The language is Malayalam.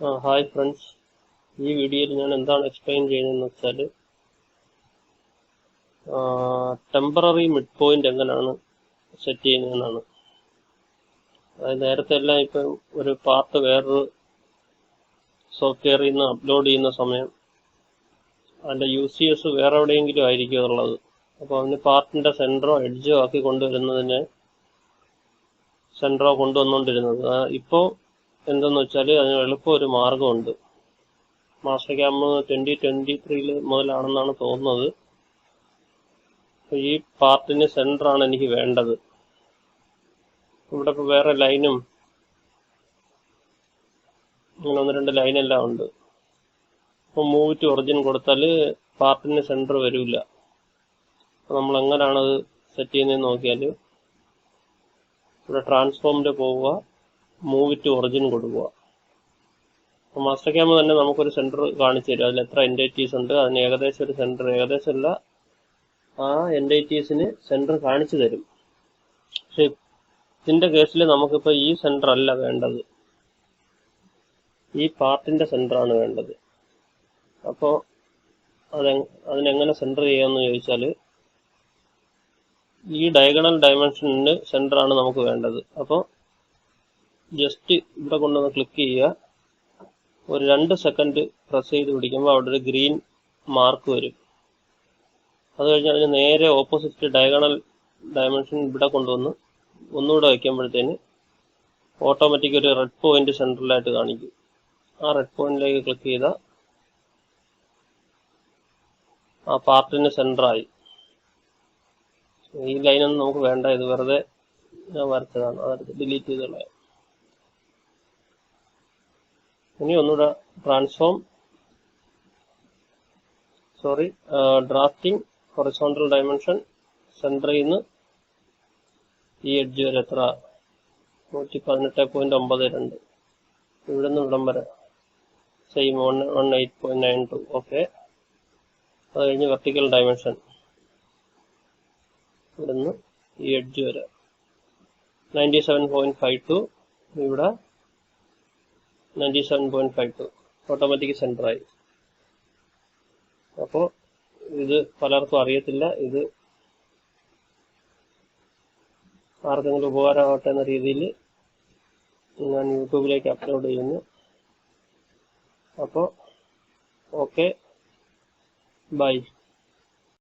ഹായ് ഫ്രണ്ട്സ്, ഈ വീഡിയോയിൽ ഞാൻ എന്താണ് എക്സ്പ്ലെയിൻ ചെയ്യുന്നതെന്ന് വെച്ചാൽ ടെമ്പററി മിഡ് പോയിന്റ് എങ്ങനെയാണ് സെറ്റ് ചെയ്യുന്നതെന്നാണ്. അതായത് നേരത്തെ എല്ലാം ഇപ്പം ഒരു പാർട്ട് വേറൊരു സോഫ്റ്റ്വെയറിൽ നിന്ന് അപ്ലോഡ് ചെയ്യുന്ന സമയം അതിൻ്റെ UCS വേറെ എവിടെയെങ്കിലും ആയിരിക്കും ഉള്ളത്. അപ്പോൾ അതിന് പാർട്ടിൻ്റെ സെൻറ്ററോ എഡ്ജോ ആക്കി കൊണ്ടുവരുന്നതിന് സെൻറ്ററോ കൊണ്ടുവന്നുകൊണ്ടിരുന്നത്. ഇപ്പോൾ എന്തെന്ന് വെച്ചാൽ അതിന് എളുപ്പം ഒരു മാർഗമുണ്ട്. മാസ്റ്റർ ക്യാം 2023 മുതലാണെന്നാണ് തോന്നുന്നത്. ഈ പാർട്ടിന് സെൻറ്ററാണ് എനിക്ക് വേണ്ടത്. ഇവിടെ ഇപ്പോൾ വേറെ ലൈനും ഇങ്ങനെ 1-2 ലൈനെല്ലാം ഉണ്ട്. ഇപ്പോൾ മൂവ് ടു ഒറിജിൻ കൊടുത്താൽ പാർട്ടിന് സെൻറ്റർ വരില്ല. അപ്പോൾ നമ്മൾ എങ്ങനെയാണത് സെറ്റ് ചെയ്യുന്നതെന്ന് നോക്കിയാൽ ഇവിടെ ട്രാൻസ്ഫോമിൽ പോവുക, മൂവ് ടു ഒറിജിൻ കൊടുക്കുക. അപ്പോൾ മാസ്റ്റർ ക്യാം തന്നെ നമുക്കൊരു സെൻറ്റർ കാണിച്ചു തരും. അതിൽ എത്ര എൻറ്റൈറ്റീസ് ഉണ്ട്, അതിന് ഏകദേശം ഒരു സെൻറ്റർ, ഏകദേശമല്ല ആ എൻറ്റൈറ്റീസിന് സെൻറ്റർ കാണിച്ചു തരും. പക്ഷെ ഇതിൻ്റെ കേസിൽ നമുക്കിപ്പോൾ ഈ സെൻറ്റർ അല്ല വേണ്ടത്, ഈ പാർട്ടിൻ്റെ സെൻറ്ററാണ് വേണ്ടത്. അപ്പോൾ അതിനെങ്ങനെ സെൻറ്റർ ചെയ്യാമെന്ന് ചോദിച്ചാൽ ഈ ഡയഗണൽ ഡയമെൻഷനിന് സെൻറ്ററാണ് നമുക്ക് വേണ്ടത്. അപ്പോൾ ജസ്റ്റ് ഇവിടെ കൊണ്ടുവന്ന് ക്ലിക്ക് ചെയ്യുക. ഒരു 2 സെക്കൻഡ് പ്രസ് ചെയ്ത് പിടിക്കുമ്പോൾ അവിടെ ഒരു ഗ്രീൻ മാർക്ക് വരും. അത് കഴിഞ്ഞ് അതിന് നേരെ ഓപ്പോസിറ്റ് ഡയഗണൽ ഡയമെൻഷൻ ഇവിടെ കൊണ്ടുവന്ന് ഒന്നുകൂടെ വയ്ക്കുമ്പോഴത്തേന് ഓട്ടോമാറ്റിക് ഒരു റെഡ് പോയിന്റ് സെൻട്രലായിട്ട് കാണിക്കും. ആ റെഡ് പോയിന്റിലേക്ക് ക്ലിക്ക് ചെയ്താൽ ആ പാർട്ടിന് സെൻറ്ററായി. ഈ ലൈനൊന്നും നമുക്ക് വേണ്ട, ഇത് വെറുതെ ഞാൻ വരച്ചതാണ്, അതെടുത്ത് ഡിലീറ്റ് ചെയ്ത് കളയാം. ഇനി ഒന്നുകൂടെ ഡ്രാഫ്റ്റിംഗ് ഹൊറിസോണ്ടൽ ഡയമെൻഷൻ സെൻറ്ററിൽ നിന്ന് ഈ എഡ്ജ് വരെ എത്ര 118.92, ഇവിടെ നിന്ന് ഇവിടം വരെ സെയിം 118.92. ഓക്കെ. അത് കഴിഞ്ഞ് വെർട്ടിക്കൽ ഡയമെൻഷൻ ഇവിടെ നിന്ന് ഈ എഡ്ജ് വരെ 97.52, ഇവിടെ 97.52. ഓട്ടോമാറ്റിക് സെൻറ്ററായി. അപ്പോൾ ഇത് പലർക്കും അറിയത്തില്ല. ഇത് ആർക്കെങ്കിലും ഉപകാരമാവട്ടെ എന്ന രീതിയിൽ ഞാൻ യൂട്യൂബിലേക്ക് അപ്ലോഡ് ചെയ്യുന്നു. അപ്പോൾ ഓക്കെ, ബൈ.